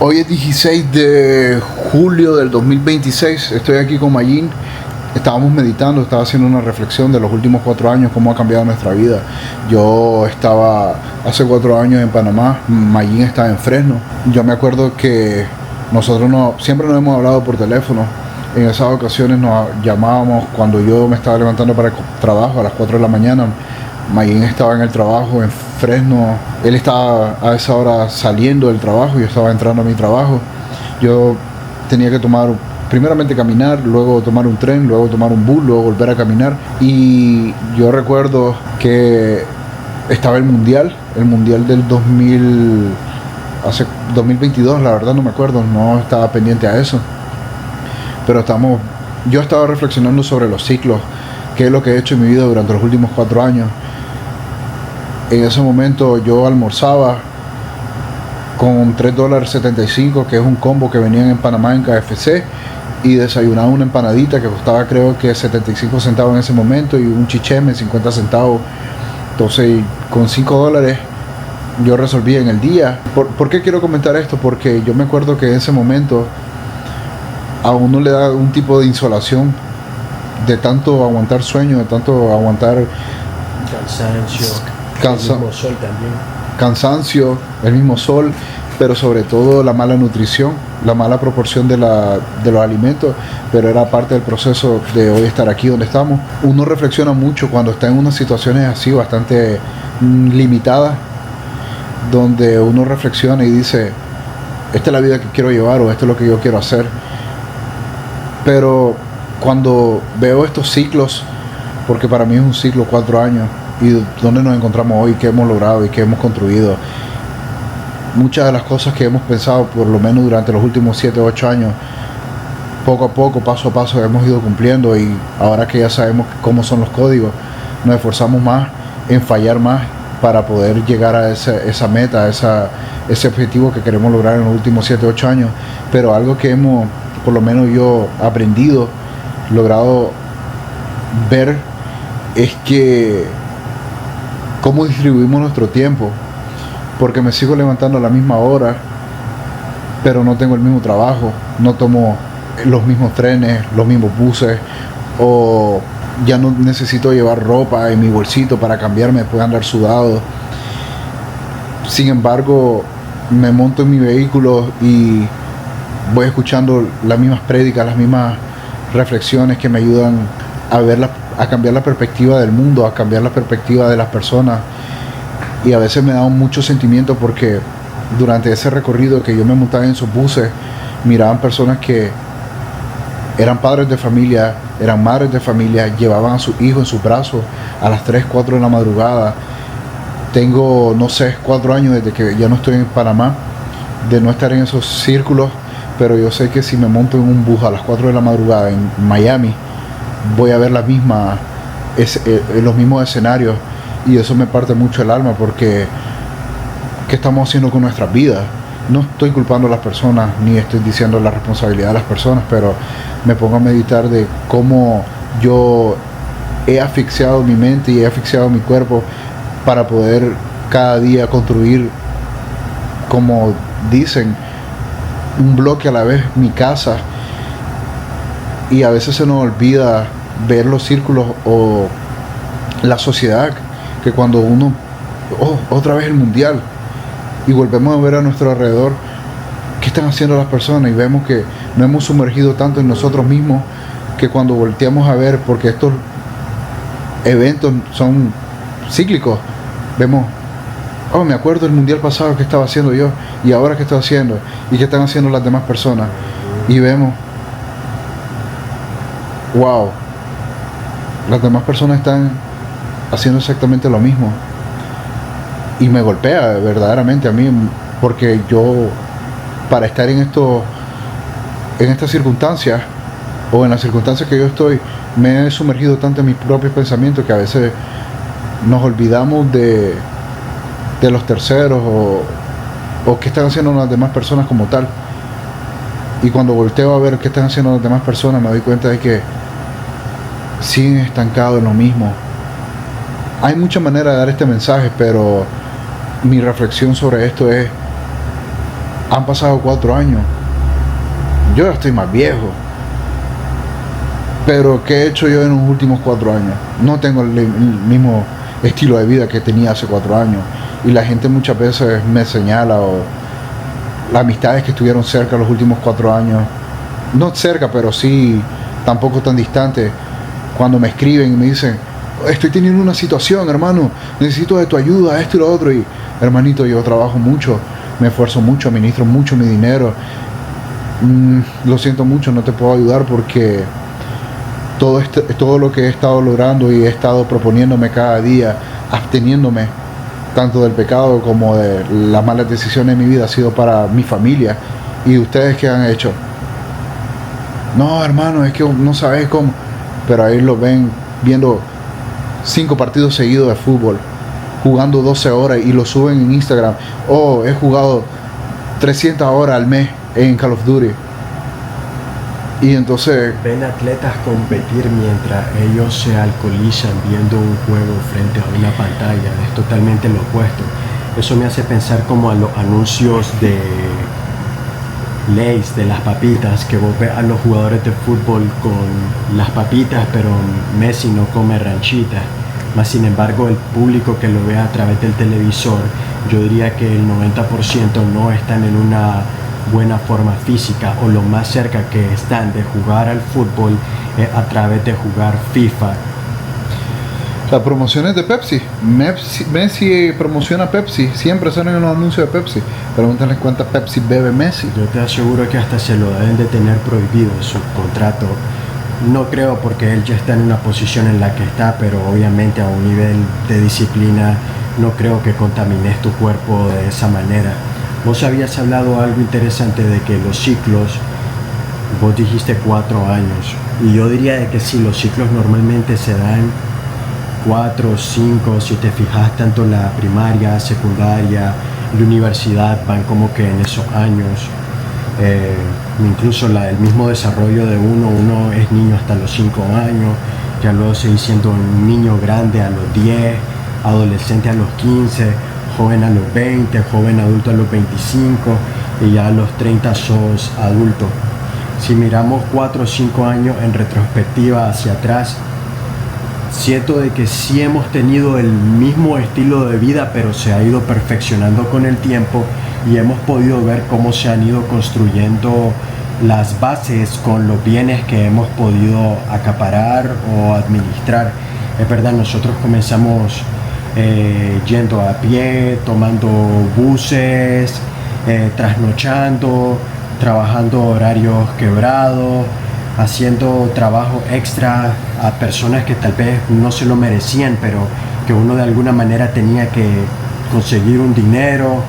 Hoy es 16 de julio del 2026, estoy aquí con Mayín. Estábamos meditando, estaba haciendo una reflexión de los últimos 4 años, cómo ha cambiado nuestra vida. Yo estaba hace 4 años en Panamá, Mayín estaba en Fresno. Yo me acuerdo que nosotros siempre nos hemos hablado por teléfono. En esas ocasiones nos llamábamos cuando yo me estaba levantando para el trabajo a las 4 de la mañana. Mayín estaba en el trabajo en Fresno, él estaba a esa hora saliendo del trabajo, yo estaba entrando a mi trabajo. Yo tenía que primeramente caminar, luego tomar un tren, luego tomar un bus, luego volver a caminar. Y yo recuerdo que estaba el mundial del 2022, la verdad no me acuerdo, no estaba pendiente a eso. Pero yo estaba reflexionando sobre los ciclos, qué es lo que he hecho en mi vida durante los últimos 4 años. En ese momento yo almorzaba con $3.75, que es un combo que venían en Panamá en KFC, y desayunaba una empanadita que costaba creo que 75 centavos en ese momento, y un chicheme 50 centavos. Entonces con $5 yo resolví en el día. ¿Por qué quiero comentar esto? Porque yo me acuerdo que en ese momento a uno le da un tipo de insolación de tanto aguantar sueño, de tanto aguantar cansancio, el mismo sol, pero sobre todo la mala nutrición, la mala proporción de los alimentos, pero era parte del proceso de hoy estar aquí donde estamos. Uno reflexiona mucho cuando está en unas situaciones así bastante limitadas, donde uno reflexiona y dice, esta es la vida que quiero llevar o esto es lo que yo quiero hacer. Pero cuando veo estos ciclos, porque para mí es un ciclo 4 años, y dónde nos encontramos hoy, qué hemos logrado y qué hemos construido, muchas de las cosas que hemos pensado, por lo menos durante los últimos 7 o 8 años, poco a poco, paso a paso hemos ido cumpliendo. Y ahora que ya sabemos cómo son los códigos, nos esforzamos más en fallar más para poder llegar a esa meta, ese objetivo que queremos lograr en los últimos 7 o 8 años. Pero algo que hemos, por lo menos yo, aprendido, logrado ver, es que cómo distribuimos nuestro tiempo, porque me sigo levantando a la misma hora, pero no tengo el mismo trabajo, no tomo los mismos trenes, los mismos buses, o ya no necesito llevar ropa en mi bolsito para cambiarme después de andar sudado. Sin embargo, me monto en mi vehículo y voy escuchando las mismas prédicas, las mismas reflexiones que me ayudan a cambiar la perspectiva del mundo, a cambiar la perspectiva de las personas. Y a veces me da mucho sentimiento porque durante ese recorrido que yo me montaba en esos buses, miraban personas que eran padres de familia, eran madres de familia, llevaban a sus hijos en sus brazos a las 3, 4 de la madrugada. Tengo, no sé, 4 años desde que ya no estoy en Panamá, de no estar en esos círculos, pero yo sé que si me monto en un bus a las 4 de la madrugada en Miami, voy a ver los mismos escenarios, y eso me parte mucho el alma, porque ¿qué estamos haciendo con nuestras vidas? No estoy culpando a las personas, ni estoy diciendo la responsabilidad de las personas, pero me pongo a meditar de cómo yo he asfixiado mi mente y he asfixiado mi cuerpo para poder cada día construir, como dicen, un bloque a la vez, mi casa. Y a veces se nos olvida ver los círculos o la sociedad, que cuando uno, otra vez el mundial, y volvemos a ver a nuestro alrededor qué están haciendo las personas, y vemos que nos hemos sumergido tanto en nosotros mismos que cuando volteamos a ver, porque estos eventos son cíclicos, vemos, me acuerdo del mundial pasado que estaba haciendo yo, y ahora qué estoy haciendo, y qué están haciendo las demás personas, y vemos, wow, las demás personas están haciendo exactamente lo mismo. Y me golpea verdaderamente a mí, porque yo, para estar en estas circunstancias, o en las circunstancias que yo estoy, me he sumergido tanto en mis propios pensamientos que a veces nos olvidamos de los terceros, o qué están haciendo las demás personas como tal. Y cuando volteo a ver qué están haciendo las demás personas, me doy cuenta de que siguen estancados en lo mismo. Hay muchas maneras de dar este mensaje, pero mi reflexión sobre esto es: Han pasado 4 años. Yo ya estoy más viejo. Pero ¿qué he hecho yo en los últimos 4 años? No tengo el mismo estilo de vida que tenía hace 4 años. Y la gente muchas veces me señala, o las amistades que estuvieron cerca los últimos 4 años, no cerca, pero sí tampoco tan distante, cuando me escriben y me dicen, estoy teniendo una situación, hermano, necesito de tu ayuda, esto y lo otro. Y hermanito, yo trabajo mucho, me esfuerzo mucho, administro mucho mi dinero. Lo siento mucho, no te puedo ayudar porque todo lo que he estado logrando y he estado proponiéndome cada día, absteniéndome tanto del pecado como de las malas decisiones de mi vida, ha sido para mi familia. ¿Y ustedes qué han hecho? No, hermano, es que no sabes cómo. Pero ahí lo ven viendo 5 partidos seguidos de fútbol, jugando 12 horas y lo suben en Instagram. Oh, he jugado 300 horas al mes en Call of Duty. Y entonces ven atletas competir mientras ellos se alcoholizan viendo un juego frente a una pantalla. Es totalmente lo opuesto. Eso me hace pensar como a los anuncios de Lay's, de las papitas, que vos ves a los jugadores de fútbol con las papitas, pero Messi no come ranchitas. Más sin embargo, el público que lo ve a través del televisor, yo diría que el 90% no están en una buena forma física, o lo más cerca que están de jugar al fútbol es a través de jugar FIFA. las promociones de Pepsi, Messi promociona Pepsi, siempre salen en los anuncios de Pepsi. Pregúntale cuántas Pepsi bebe Messi. Yo te aseguro que hasta se lo deben de tener prohibido su contrato. No creo, porque él ya está en una posición en la que está, pero obviamente a un nivel de disciplina no creo que contamines tu cuerpo de esa manera. Vos habías hablado algo interesante de que los ciclos, vos dijiste 4 años, y yo diría de que sí, los ciclos normalmente se dan 4, 5, si te fijas, tanto la primaria, secundaria, la universidad van como que en esos años. Incluso el mismo desarrollo de uno es niño hasta los 5 años, ya luego seguís siendo un niño grande a los 10, adolescente a los 15, joven a los 20, joven adulto a los 25, y ya a los 30 sos adulto. Si miramos 4 o 5 años en retrospectiva hacia atrás, siento de que sí hemos tenido el mismo estilo de vida, pero se ha ido perfeccionando con el tiempo, y hemos podido ver cómo se han ido construyendo las bases con los bienes que hemos podido acaparar o administrar. Es verdad, nosotros comenzamos yendo a pie, tomando buses, trasnochando, trabajando horarios quebrados, haciendo trabajo extra a personas que tal vez no se lo merecían, pero que uno de alguna manera tenía que conseguir un dinero,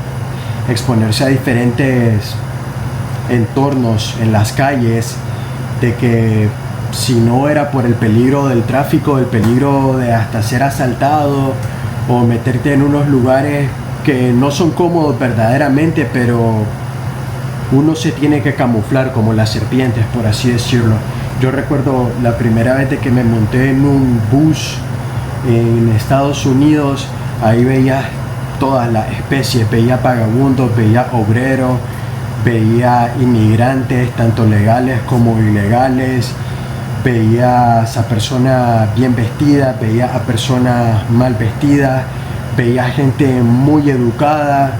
exponerse a diferentes entornos en las calles, de que si no era por el peligro del tráfico, el peligro de hasta ser asaltado o meterte en unos lugares que no son cómodos verdaderamente, pero uno se tiene que camuflar como las serpientes, por así decirlo. Yo recuerdo la primera vez de que me monté en un bus en Estados Unidos, ahí veía todas las especies, veía vagabundos, veía obreros, veía inmigrantes, tanto legales como ilegales, veía a personas bien vestidas, veía a personas mal vestidas, veía gente muy educada,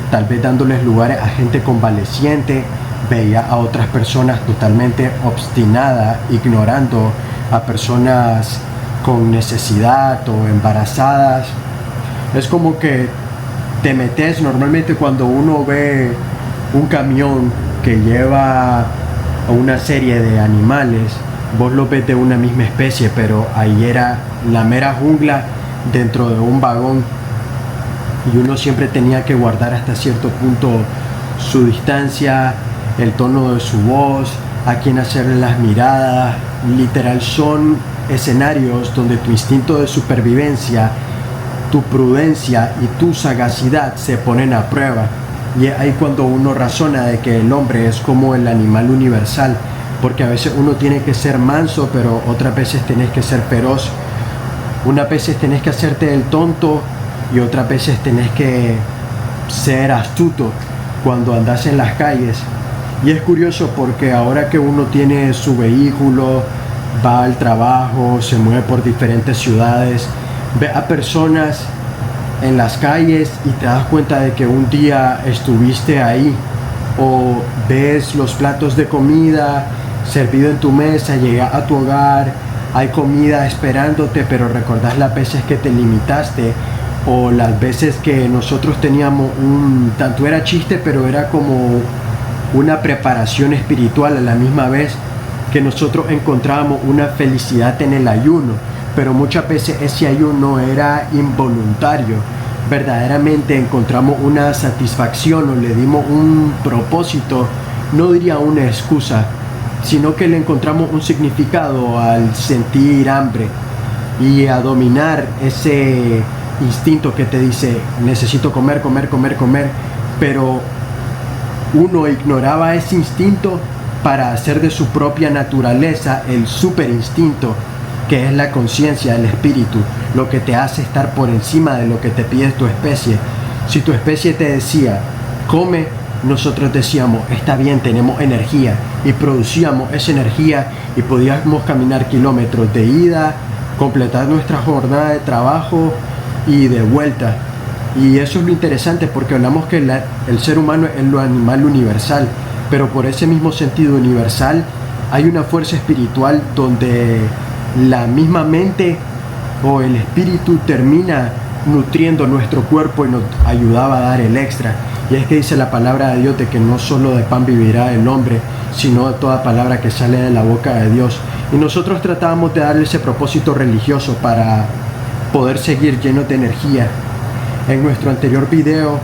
tal vez dándoles lugares a gente convaleciente, veía a otras personas totalmente obstinadas, ignorando a personas con necesidad o embarazadas. Es como que te metes, normalmente cuando uno ve un camión que lleva a una serie de animales, vos lo ves de una misma especie, pero ahí era la mera jungla dentro de un vagón, y uno siempre tenía que guardar hasta cierto punto su distancia, el tono de su voz, a quién hacerle las miradas. Literal, son escenarios donde tu instinto de supervivencia, tu prudencia y tu sagacidad se ponen a prueba. Y es ahí cuando uno razona de que el hombre es como el animal universal, porque a veces uno tiene que ser manso, pero otras veces tenés que ser feroz. Unas veces tenés que hacerte el tonto y otras veces tenés que ser astuto. cuando andas en las calles. Y es curioso porque ahora que uno tiene su vehículo, va al trabajo, se mueve por diferentes ciudades, ve a personas en las calles y te das cuenta de que un día estuviste ahí, o ves los platos de comida servido en tu mesa, llegas a tu hogar, hay comida esperándote, pero recordás las veces que te limitaste, o las veces que nosotros teníamos tanto era chiste, pero era como una preparación espiritual a la misma vez, que nosotros encontrábamos una felicidad en el ayuno, pero muchas veces ese ayuno era involuntario. Verdaderamente encontramos una satisfacción o le dimos un propósito, no diría una excusa, sino que le encontramos un significado al sentir hambre y a dominar ese instinto que te dice necesito comer, pero uno ignoraba ese instinto para hacer de su propia naturaleza el super instinto, que es la conciencia, el espíritu, lo que te hace estar por encima de lo que te pide tu especie. Si tu especie te decía come, nosotros decíamos está bien, tenemos energía, y producíamos esa energía y podíamos caminar kilómetros de ida, completar nuestra jornada de trabajo y de vuelta. Y eso es lo interesante, porque hablamos que el ser humano es lo animal universal, pero por ese mismo sentido universal hay una fuerza espiritual donde la misma mente o el espíritu termina nutriendo nuestro cuerpo y nos ayudaba a dar el extra. Y es que dice la palabra de Dios de que no solo de pan vivirá el hombre, sino de toda palabra que sale de la boca de Dios. Y nosotros tratábamos de darle ese propósito religioso para poder seguir llenos de energía. En nuestro anterior video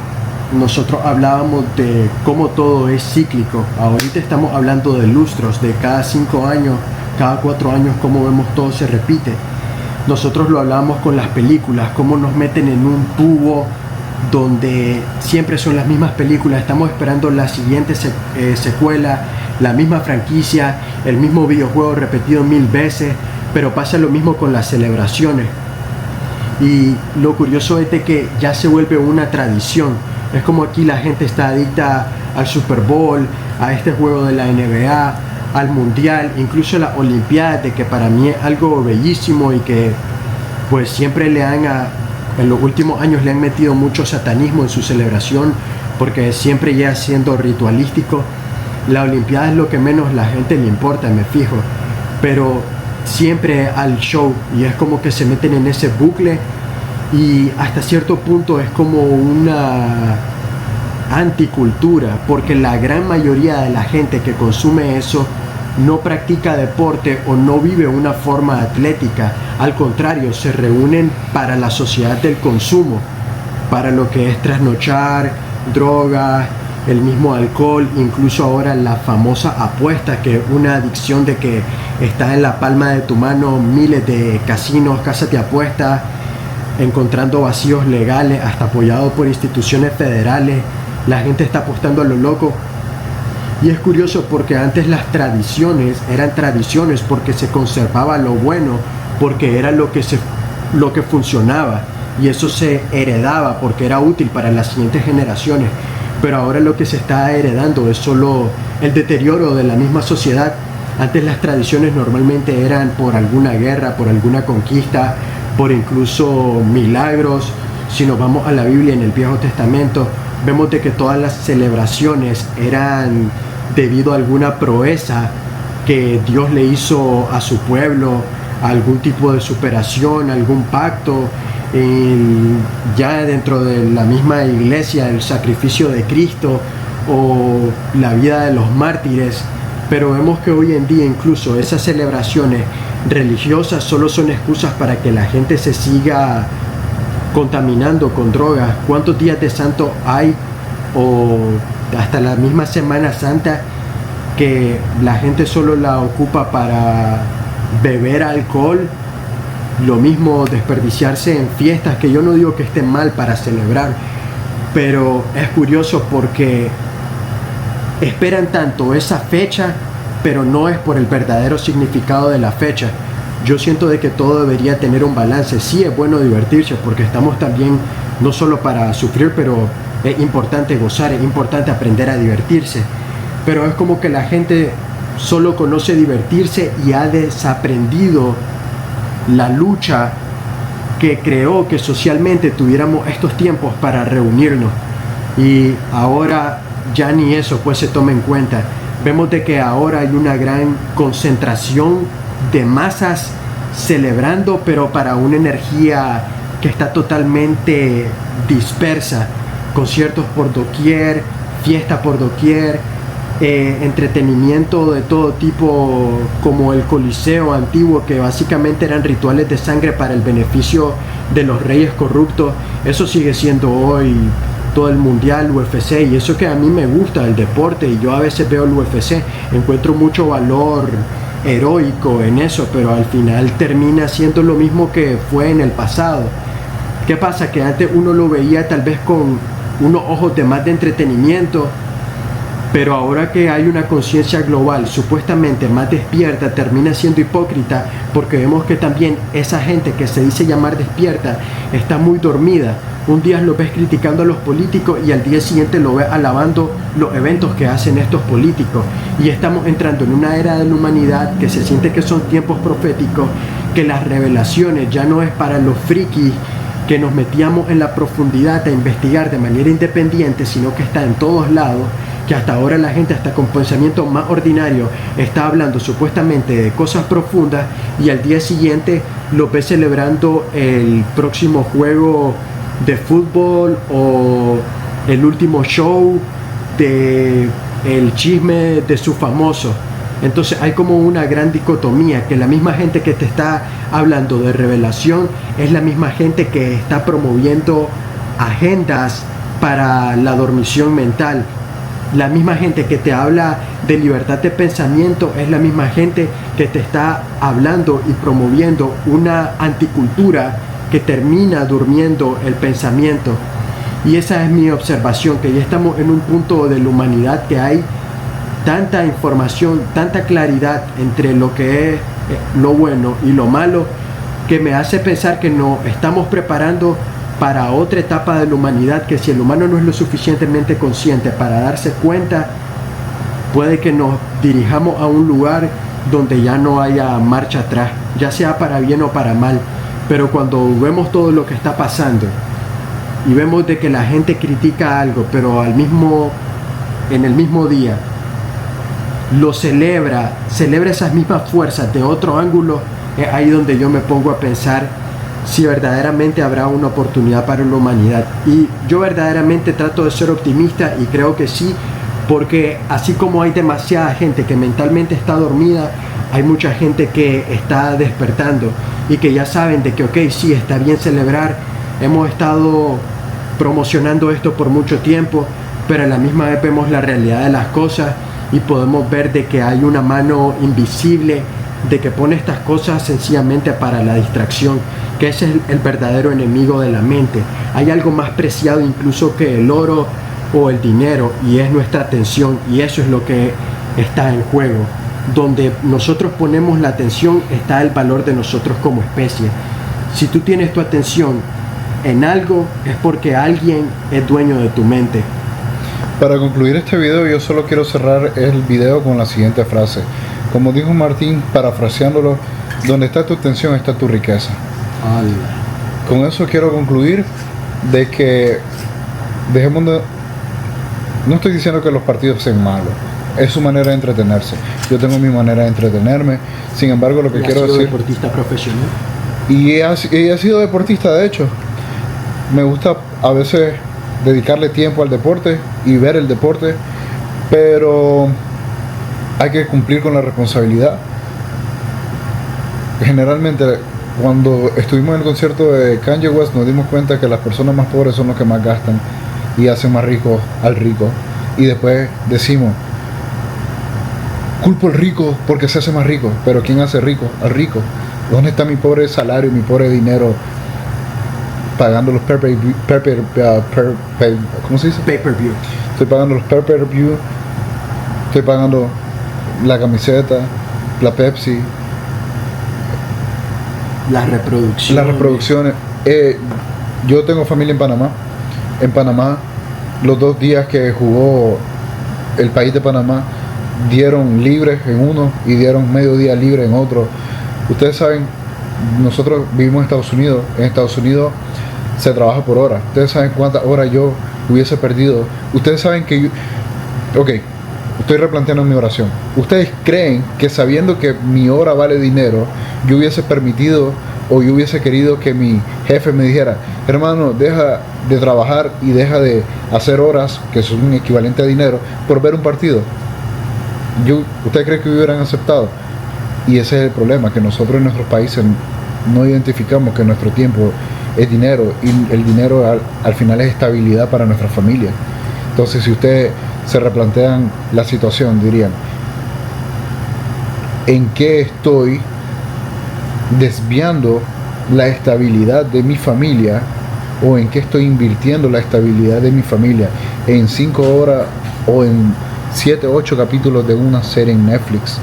nosotros hablábamos de cómo todo es cíclico. Ahorita estamos hablando de lustros, de cada 5 años, cada 4 años, cómo vemos todo se repite. Nosotros lo hablábamos con las películas, cómo nos meten en un tubo donde siempre son las mismas películas, estamos esperando la siguiente secuela, la misma franquicia, el mismo videojuego repetido 1000 veces, pero pasa lo mismo con las celebraciones. Y lo curioso es de que ya se vuelve una tradición. Es como aquí la gente está adicta al Super Bowl, a este juego de la NBA, al Mundial, incluso a las Olimpiadas, de que para mí es algo bellísimo y que pues siempre en los últimos años le han metido mucho satanismo en su celebración, porque siempre ya siendo ritualístico. La Olimpiada es lo que menos la gente le importa, me fijo, pero siempre al show, y es como que se meten en ese bucle, y hasta cierto punto es como una anticultura, porque la gran mayoría de la gente que consume eso no practica deporte o no vive una forma atlética. Al contrario, se reúnen para la sociedad del consumo, para lo que es trasnochar, drogas, el mismo alcohol, incluso ahora la famosa apuesta, que es una adicción de que está en la palma de tu mano miles de casinos, casas de apuestas, encontrando vacíos legales, hasta apoyados por instituciones federales. La gente está apostando a lo loco. Y es curioso porque antes las tradiciones eran tradiciones porque se conservaba lo bueno, porque era lo que funcionaba, y eso se heredaba porque era útil para las siguientes generaciones. Pero ahora lo que se está heredando es solo el deterioro de la misma sociedad. Antes las tradiciones normalmente eran por alguna guerra, por alguna conquista, por incluso milagros. Si nos vamos a la Biblia, en el Viejo Testamento, vemos de que todas las celebraciones eran debido a alguna proeza que Dios le hizo a su pueblo, algún tipo de superación, algún pacto. Ya dentro de la misma iglesia, el sacrificio de Cristo o la vida de los mártires. Pero vemos que hoy en día incluso esas celebraciones religiosas solo son excusas para que la gente se siga contaminando con drogas. ¿Cuántos días de santo hay? O hasta la misma Semana Santa, que la gente solo la ocupa para beber alcohol. Lo mismo desperdiciarse en fiestas, que yo no digo que estén mal para celebrar, pero es curioso porque esperan tanto esa fecha, pero no es por el verdadero significado de la fecha. Yo siento de que todo debería tener un balance. Sí, es bueno divertirse porque estamos también no solo para sufrir, pero es importante gozar, es importante aprender a divertirse, pero es como que la gente solo conoce divertirse y ha desaprendido la lucha que creó que socialmente tuviéramos estos tiempos para reunirnos, y ahora ya ni eso pues se toma en cuenta. Vemos de que ahora hay una gran concentración de masas celebrando, pero para una energía que está totalmente dispersa, conciertos por doquier, fiesta por doquier, entretenimiento de todo tipo, como el Coliseo antiguo, que básicamente eran rituales de sangre para el beneficio de los reyes corruptos. Eso sigue siendo hoy todo el mundial, UFC, y eso que a mí me gusta el deporte, y yo a veces veo el UFC, encuentro mucho valor heroico en eso, pero al final termina siendo lo mismo que fue en el pasado. ¿Qué pasa? Que antes uno lo veía tal vez con unos ojos de más de entretenimiento, pero ahora que hay una conciencia global supuestamente más despierta, termina siendo hipócrita, porque vemos que también esa gente que se dice llamar despierta está muy dormida. Un día lo ves criticando a los políticos y al día siguiente lo ves alabando los eventos que hacen estos políticos. Y estamos entrando en una era de la humanidad que se siente que son tiempos proféticos, que las revelaciones ya no es para los frikis que nos metíamos en la profundidad a investigar de manera independiente, sino que está en todos lados, que hasta ahora la gente hasta con pensamiento más ordinario está hablando supuestamente de cosas profundas, y al día siguiente lo ves celebrando el próximo juego de fútbol o el último show de el chisme de su famoso. Entonces hay como una gran dicotomía, que la misma gente que te está hablando de revelación es la misma gente que está promoviendo agendas para la dormición mental. La misma gente que te habla de libertad de pensamiento es la misma gente que te está hablando y promoviendo una anticultura que termina durmiendo el pensamiento. Y esa es mi observación, que ya estamos en un punto de la humanidad que hay tanta información, tanta claridad entre lo que es lo bueno y lo malo, que me hace pensar que nos estamos preparando para otra etapa de la humanidad, que si el humano no es lo suficientemente consciente para darse cuenta, puede que nos dirijamos a un lugar donde ya no haya marcha atrás, ya sea para bien o para mal. Pero cuando vemos todo lo que está pasando y vemos de que la gente critica algo, pero en el mismo día lo celebra esas mismas fuerzas de otro ángulo, es ahí donde yo me pongo a pensar si verdaderamente habrá una oportunidad para la humanidad. Y yo verdaderamente trato de ser optimista, y creo que sí, porque así como hay demasiada gente que mentalmente está dormida, hay mucha gente que está despertando y que ya saben de que ok, sí, está bien celebrar, hemos estado promocionando esto por mucho tiempo, pero a la misma vez vemos la realidad de las cosas y podemos ver de que hay una mano invisible de que pone estas cosas sencillamente para la distracción, que ese es el verdadero enemigo de la mente. Hay algo más preciado incluso que el oro o el dinero, y es nuestra atención, y eso es lo que está en juego. Donde nosotros ponemos la atención está el valor de nosotros como especie. Si tú tienes tu atención en algo, es porque alguien es dueño de tu mente. Para concluir este video, yo solo quiero cerrar el video con la siguiente frase. Como dijo Martín, parafraseándolo, donde está tu atención está tu riqueza. Con eso quiero concluir de que dejemos de... No estoy diciendo que los partidos sean malos, es su manera de entretenerse. Yo tengo mi manera de entretenerme. Sin embargo, lo que quiero decir... ¿Has sido deportista profesional? Y he sido deportista, de hecho. Me gusta a veces dedicarle tiempo al deporte y ver el deporte, pero hay que cumplir con la responsabilidad. Generalmente, cuando estuvimos en el concierto de Kanye West, nos dimos cuenta que las personas más pobres son los que más gastan y hacen más rico al rico. Y después decimos, culpo al rico porque se hace más rico, pero ¿quién hace rico al rico? ¿Dónde está mi pobre salario, mi pobre dinero pagando los ¿cómo se dice? Pay-per-view. Estoy pagando los pay-per-view, estoy pagando la camiseta, la Pepsi, las reproducciones. Las reproducciones. Yo tengo familia en Panamá. En Panamá los 2 días que jugó el país de Panamá, dieron libres en uno y dieron medio día libre en otro. Ustedes saben, nosotros vivimos en Estados Unidos. En Estados Unidos se trabaja por hora. Ustedes saben cuántas horas yo hubiese perdido. Ustedes saben que ok, estoy replanteando mi oración. Ustedes creen que sabiendo que mi hora vale dinero, yo hubiese permitido o yo hubiese querido que mi jefe me dijera: hermano, deja de trabajar y deja de hacer horas que son un equivalente a dinero por ver un partido? ¿Ustedes creen que hubieran aceptado? Y ese es el problema, que nosotros en nuestros países no identificamos que nuestro tiempo es dinero, y el dinero al final es estabilidad para nuestra familia. Entonces, si ustedes se replantean la situación, dirían: ¿en qué estoy desviando la estabilidad de mi familia, o en qué estoy invirtiendo la estabilidad de mi familia? ¿En 5 horas o en 7 o 8 capítulos de una serie en Netflix?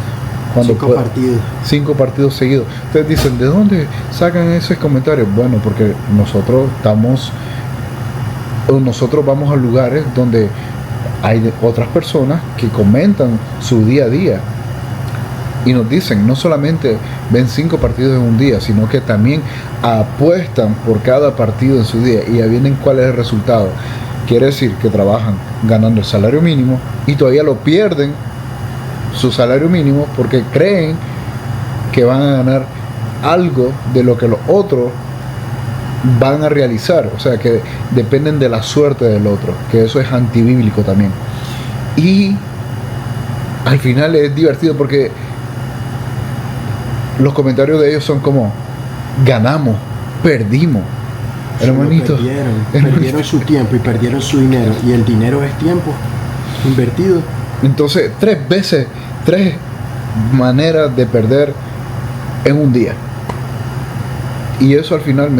5 partidos seguidos. Ustedes dicen: ¿de dónde sacan esos comentarios? Bueno, porque nosotros vamos a lugares donde hay otras personas que comentan su día a día y nos dicen: no solamente ven 5 partidos en un día, sino que también apuestan por cada partido en su día, y ya vienen cuál es el resultado. Quiere decir que trabajan ganando el salario mínimo y todavía lo pierden, su salario mínimo, porque creen que van a ganar algo de lo que los otros van a realizar. O sea, que dependen de la suerte del otro, que eso es antibíblico también. Y al final es divertido porque los comentarios de ellos son como: ganamos, perdimos. Hermanito, perdieron su tiempo y perdieron su dinero, y el dinero es tiempo invertido. Entonces, 3 maneras de perder en un día. Y eso al final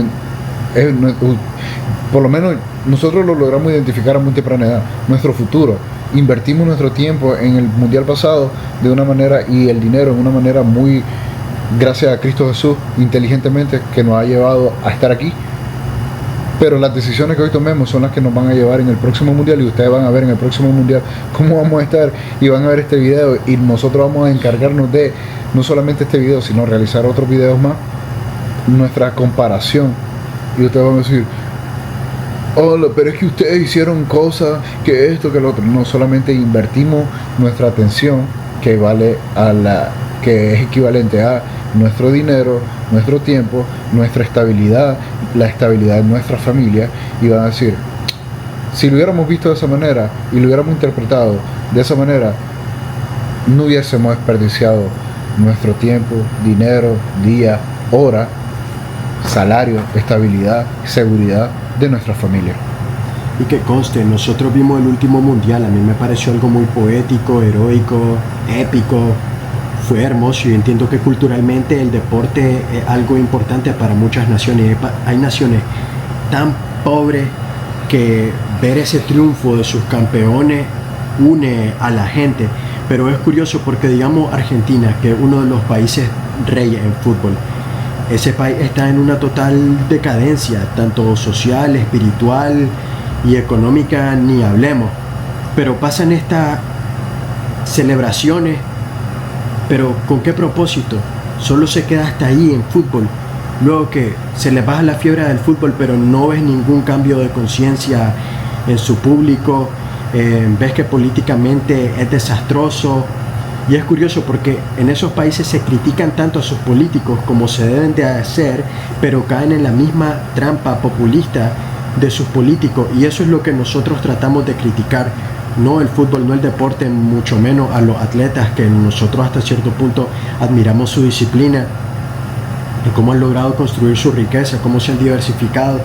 por lo menos nosotros lo logramos identificar a muy temprana edad. Nuestro futuro, invertimos nuestro tiempo en el mundial pasado de una manera, y el dinero en una manera muy, gracias a Cristo Jesús, inteligentemente, que nos ha llevado a estar aquí. Pero las decisiones que hoy tomemos son las que nos van a llevar en el próximo mundial, y ustedes van a ver en el próximo mundial cómo vamos a estar, y van a ver este video, y nosotros vamos a encargarnos de no solamente este video, sino realizar otros videos más, nuestra comparación. Y ustedes van a decir: hola, pero es que ustedes hicieron cosas, que esto, que lo otro. No, solamente invertimos nuestra atención, que que es equivalente a nuestro dinero, nuestro tiempo, nuestra estabilidad, la estabilidad de nuestra familia. Y van a decir: si lo hubiéramos visto de esa manera y lo hubiéramos interpretado de esa manera, no hubiésemos desperdiciado nuestro tiempo, dinero, día, hora, salario, estabilidad, seguridad de nuestra familia. Y que conste, nosotros vimos el último mundial. A mí me pareció algo muy poético, heroico, épico. Fue hermoso, y entiendo que culturalmente el deporte es algo importante para muchas naciones. Hay naciones tan pobres que ver ese triunfo de sus campeones une a la gente. Pero es curioso porque, digamos, Argentina, que es uno de los países reyes en fútbol, ese país está en una total decadencia, tanto social, espiritual y económica, ni hablemos. Pero pasan estas celebraciones, pero ¿con qué propósito? Solo se queda hasta ahí en fútbol. Luego que se les baja la fiebre del fútbol, pero no ves ningún cambio de conciencia en su público. Ves que políticamente es desastroso. Y es curioso porque en esos países se critican tanto a sus políticos como se deben de hacer, pero caen en la misma trampa populista de sus políticos. Y eso es lo que nosotros tratamos de criticar. No el fútbol, no el deporte, mucho menos a los atletas, que nosotros hasta cierto punto admiramos su disciplina y cómo han logrado construir su riqueza, cómo se han diversificado,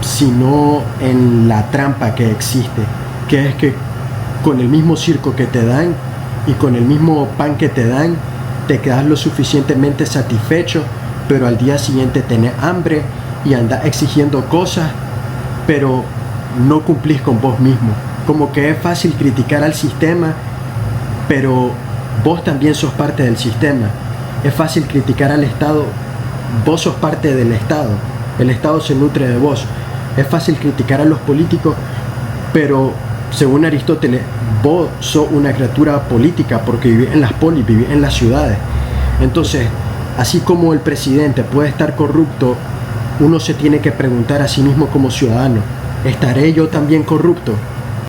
sino en la trampa que existe, que es que con el mismo circo que te dan y con el mismo pan que te dan, te quedas lo suficientemente satisfecho, pero al día siguiente tenés hambre y andás exigiendo cosas, pero no cumplís con vos mismo. Como que es fácil criticar al sistema, pero vos también sos parte del sistema. Es fácil criticar al Estado, vos sos parte del Estado, el Estado se nutre de vos. Es fácil criticar a los políticos, Pero según Aristóteles, vos sos una criatura política porque vivís en las polis, vivís en las ciudades. Entonces, así como el presidente puede estar corrupto, uno se tiene que preguntar a sí mismo como ciudadano, ¿estaré yo también corrupto?